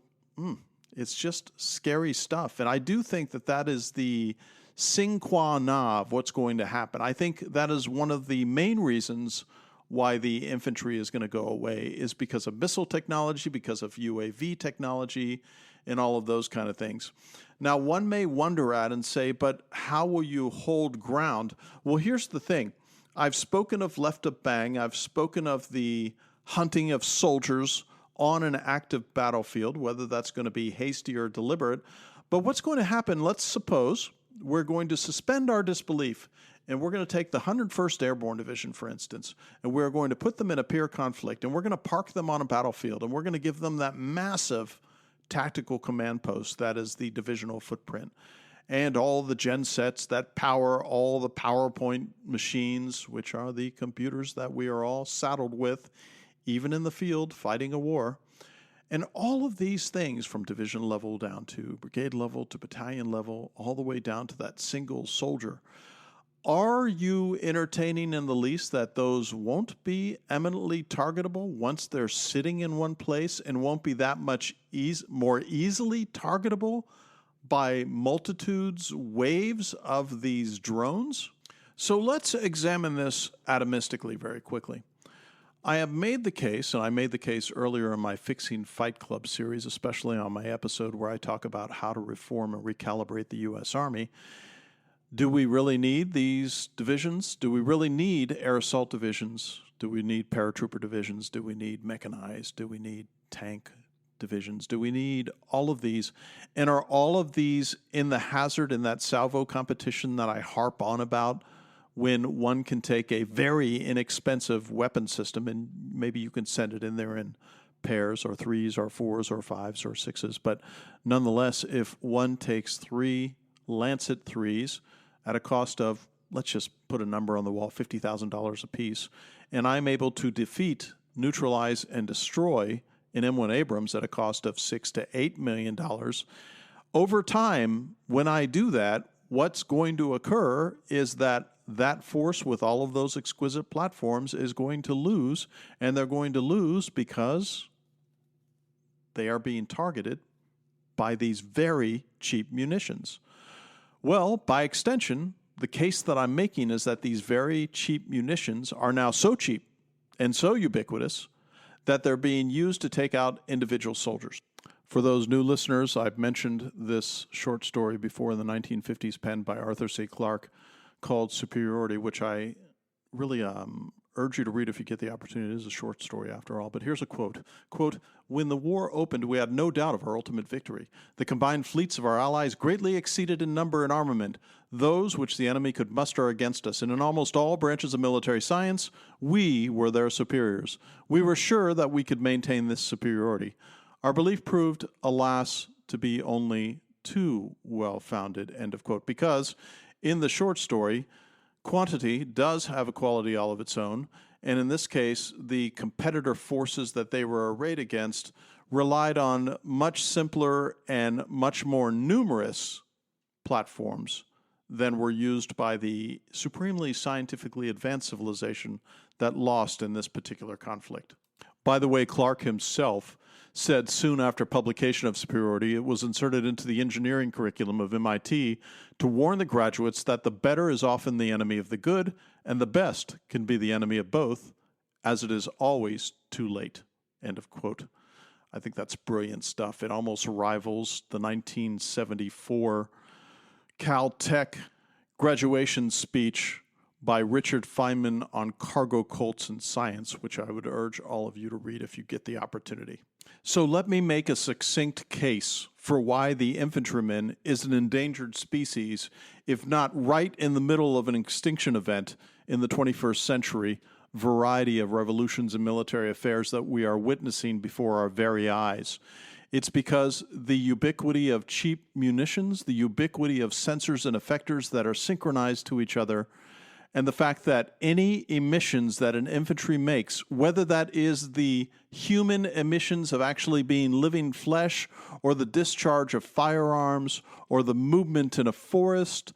it's just scary stuff. And I do think that that is the sine qua non of what's going to happen. I think that is one of the main reasons why the infantry is going to go away, is because of missile technology, because of UAV technology, and all of those kind of things. Now, one may wonder at and say, but how will you hold ground? Well, here's the thing. I've spoken of left of bang. I've spoken of the hunting of soldiers on an active battlefield, whether that's going to be hasty or deliberate. But what's going to happen, let's suppose we're going to suspend our disbelief, and we're going to take the 101st Airborne Division, for instance, and we're going to put them in a peer conflict, and we're going to park them on a battlefield, and we're going to give them that massive tactical command post that is the divisional footprint, and all the gen sets that power all the PowerPoint machines, which are the computers that we are all saddled with, even in the field fighting a war. And all of these things, from division level down to brigade level to battalion level, all the way down to that single soldier, are you entertaining in the least that those won't be eminently targetable once they're sitting in one place, and won't be that much more easily targetable by multitudes, waves of these drones? So let's examine this atomistically very quickly. I have made the case, and I made the case earlier in my Fixing Fight Club series, especially on my episode where I talk about how to reform and recalibrate the U.S. Army. Do we really need these divisions? Do we really need air assault divisions? Do we need paratrooper divisions? Do we need mechanized? Do we need tank divisions? Do we need all of these? And are all of these in the hazard in that salvo competition that I harp on about, when one can take a very inexpensive weapon system and maybe you can send it in there in pairs or threes or fours or fives or sixes. But nonetheless, if one takes 3 Lancet 3s at a cost of, let's just put a number on the wall, $50,000 a piece, and I'm able to defeat, neutralize, and destroy an M1 Abrams at a cost of $6 to $8 million, over time, when I do that, what's going to occur is that force with all of those exquisite platforms is going to lose, and they're going to lose because they are being targeted by these very cheap munitions. Well, by extension, the case that I'm making is that these very cheap munitions are now so cheap and so ubiquitous that they're being used to take out individual soldiers. For those new listeners, I've mentioned this short story before in the 1950s, penned by Arthur C. Clarke, called Superiority, which I really urge you to read if you get the opportunity. It is a short story after all. But here's a quote. Quote, "When the war opened, we had no doubt of our ultimate victory. The combined fleets of our allies greatly exceeded in number and armament those which the enemy could muster against us, and in almost all branches of military science, we were their superiors. We were sure that we could maintain this superiority. Our belief proved, alas, to be only too well-founded," end of quote, because in the short story, quantity does have a quality all of its own, and in this case, the competitor forces that they were arrayed against relied on much simpler and much more numerous platforms than were used by the supremely scientifically advanced civilization that lost in this particular conflict. By the way, Clarke himself said soon after publication of Superiority, it was inserted into the engineering curriculum of MIT to warn the graduates that the better is often the enemy of the good, and the best can be the enemy of both, as it is always too late. End of quote. I think that's brilliant stuff. It almost rivals the 1974 Caltech graduation speech by Richard Feynman on cargo cults and science, which I would urge all of you to read if you get the opportunity. So let me make a succinct case for why the infantryman is an endangered species, if not right in the middle of an extinction event in the 21st century variety of revolutions and military affairs that we are witnessing before our very eyes. It's because the ubiquity of cheap munitions, the ubiquity of sensors and effectors that are synchronized to each other, and the fact that any emissions that an infantry makes, whether that is the human emissions of actually being living flesh, or the discharge of firearms, or the movement in a forest,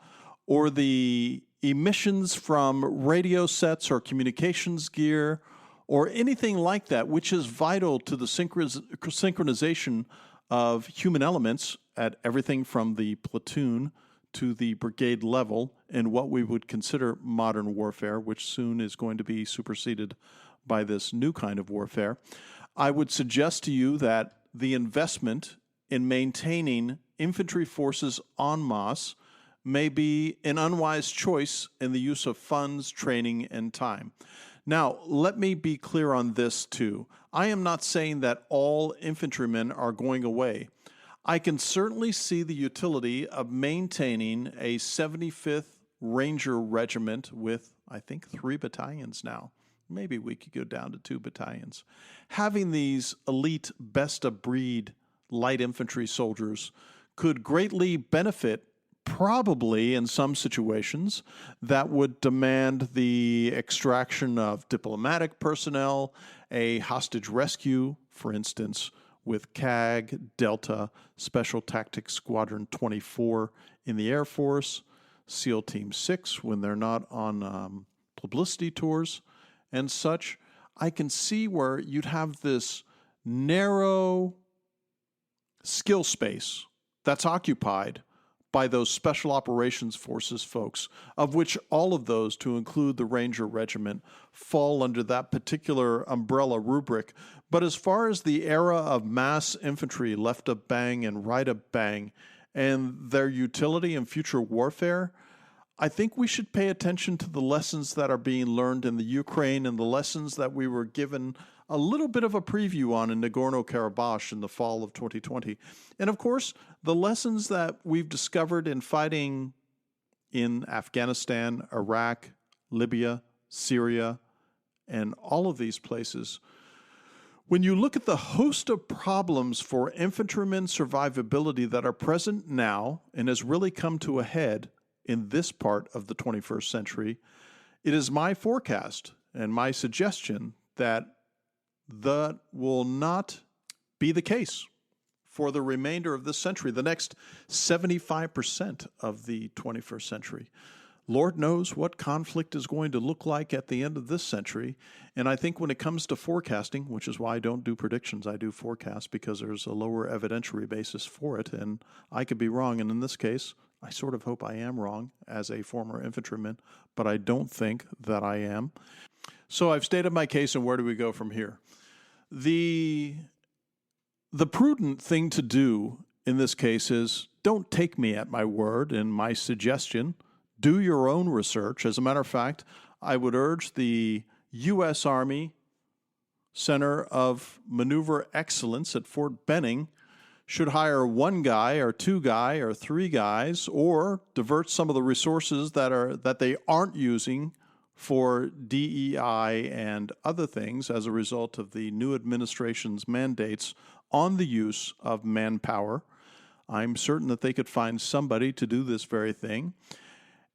or the emissions from radio sets or communications gear, or anything like that, which is vital to the synchronization of human elements at everything from the platoon to the brigade level in what we would consider modern warfare, which soon is going to be superseded by this new kind of warfare. I would suggest to you that the investment in maintaining infantry forces en masse may be an unwise choice in the use of funds, training, and time. Now, let me be clear on this too. I am not saying that all infantrymen are going away. I can certainly see the utility of maintaining a 75th Ranger Regiment with, I think, 3 battalions now. Maybe we could go down to 2 battalions. Having these elite, best-of-breed light infantry soldiers could greatly benefit, probably in some situations, that would demand the extraction of diplomatic personnel, a hostage rescue, for instance, with CAG, Delta, Special Tactics Squadron 24 in the Air Force, SEAL Team 6 when they're not on publicity tours and such. I can see where you'd have this narrow skill space that's occupied by those Special Operations Forces folks, of which all of those, to include the Ranger Regiment, fall under that particular umbrella rubric. But as far as the era of mass infantry, left of bang and right of bang, and their utility in future warfare, I think we should pay attention to the lessons that are being learned in the Ukraine and the lessons that we were given a little bit of a preview on in Nagorno-Karabakh in the fall of 2020. And of course, the lessons that we've discovered in fighting in Afghanistan, Iraq, Libya, Syria, and all of these places. When you look at the host of problems for infantrymen survivability that are present now and has really come to a head in this part of the 21st century, it is my forecast and my suggestion that that will not be the case for the remainder of this century, the next 75% of the 21st century. Lord knows what conflict is going to look like at the end of this century. And I think when it comes to forecasting, which is why I don't do predictions, I do forecasts because there's a lower evidentiary basis for it. And I could be wrong. And in this case, I sort of hope I am wrong as a former infantryman, but I don't think that I am. So I've stated my case, and where do we go from here? The prudent thing to do in this case is don't take me at my word and my suggestion. Do your own research. As a matter of fact, I would urge the U.S. Army Center of Maneuver Excellence at Fort Benning should hire one guy or two guy or three guys, or divert some of the resources that they aren't using for DEI and other things as a result of the new administration's mandates on the use of manpower. I'm certain that they could find somebody to do this very thing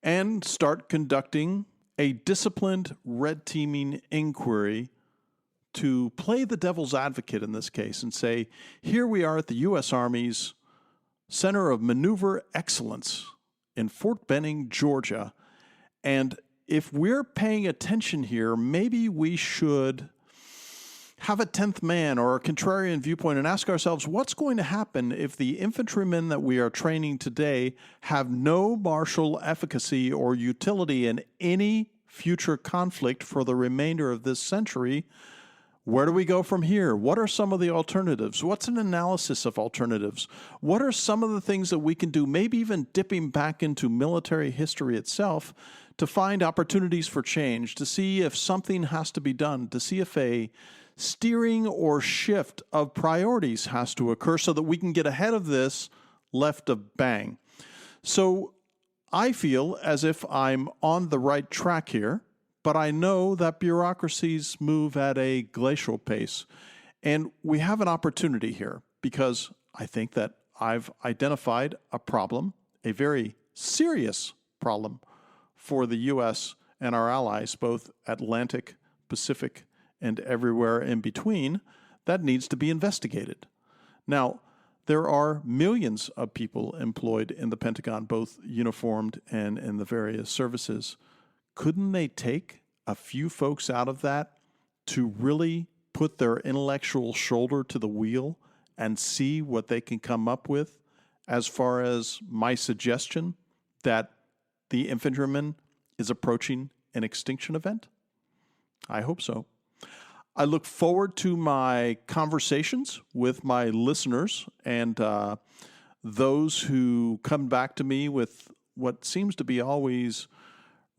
and start conducting a disciplined red teaming inquiry to play the devil's advocate in this case and say, here we are at the U.S. Army's Center of Maneuver Excellence in Fort Benning, Georgia, and if we're paying attention here, maybe we should have a 10th man or a contrarian viewpoint and ask ourselves, what's going to happen if the infantrymen that we are training today have no martial efficacy or utility in any future conflict for the remainder of this century? Where do we go from here? What are some of the alternatives? What's an analysis of alternatives? What are some of the things that we can do, maybe even dipping back into military history itself, to find opportunities for change, to see if something has to be done, to see if a steering or shift of priorities has to occur so that we can get ahead of this left of bang. So I feel as if I'm on the right track here, but I know that bureaucracies move at a glacial pace. And we have an opportunity here because I think that I've identified a problem, a very serious problem for the U.S. and our allies, both Atlantic, Pacific, and everywhere in between, that needs to be investigated. Now, there are millions of people employed in the Pentagon, both uniformed and in the various services. Couldn't they take a few folks out of that to really put their intellectual shoulder to the wheel and see what they can come up with as far as my suggestion that the infantryman is approaching an extinction event? I hope so. I look forward to my conversations with my listeners and those who come back to me with what seems to be always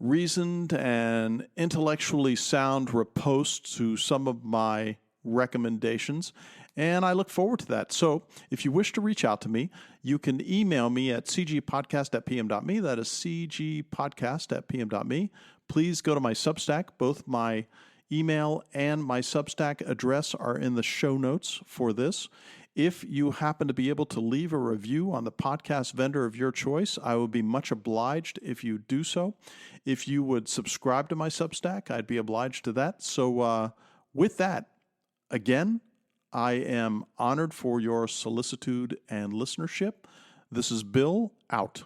reasoned and intellectually sound riposte to some of my recommendations, and I look forward to that. So if you wish to reach out to me, you can email me at cgpodcast@pm.me. That is cgpodcast@pm.me. Please go to my Substack. Both my email and my Substack address are in the show notes for this. If you happen to be able to leave a review on the podcast vendor of your choice, I would be much obliged if you do so. If you would subscribe to my Substack, I'd be obliged to that. So with that, again, I am honored for your solicitude and listenership. This is Bill, out.